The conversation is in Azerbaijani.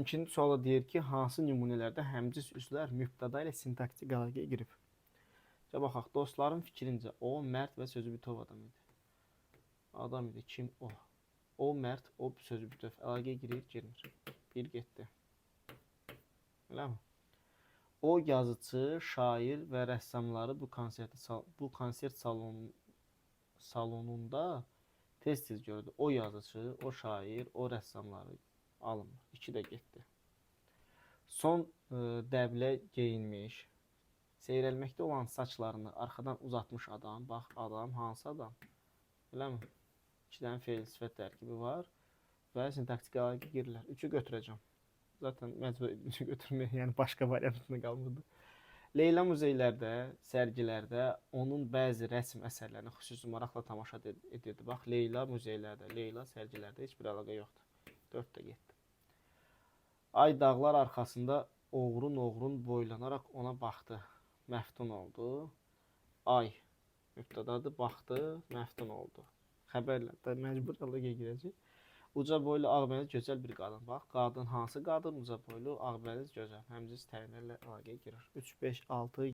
İkinci suala deyir ki, hansı nümunələrdə həmciz üzvlər mübtəda ilə sintaktik əlaqəyə girib? Baxaq, dostların fikrincə o mərd və sözü bütöv adam idi. Adam idi, kim o? O mərd, o sözü bütöv. Əlaqəyə girir, girmir. Bir getdi. Eləmi? O yazıcı, şair və rəssamları bu konsert salonunda tez-tez gördü. O yazıcı, o şair, o rəssamları alınmır. İki də getdi. Son dəblə geyinmiş, seyrəlməkdə olan saçlarını arxadan uzatmış adam. Bax, adam, hansı adam? Eləmi? İki dənə fe'l sifət tərkibi var və sintaktik əlaqə girirlər. Üçü götürəcəm. Zaten məcbur üçü götürmək, yəni başqa variantına qalmırdı. Leyla muzeylərdə, sərgilərdə onun bəzi rəsm əsərlərini xüsusi maraqla tamaşa edirdi. Bax, Leyla muzeylərdə, Leyla sərgilərdə heç bir əlaqə yoxdur. 4 də getdi. Ay dağlar arxasında oğrun boylanaraq ona baxdı. Məftun oldu. Ay mübtədadır, baxdı, məftun oldu. Xəbərlərdə məcbur əlaqə girəcək. Uca boylu, ağbəniz, gözəl bir qadın. Bax, qadın hansı qadın? Uca boylu, ağbəniz, gözəl. Həmciz tərimlərlə əlaqəyə girir. 3, 5, 6,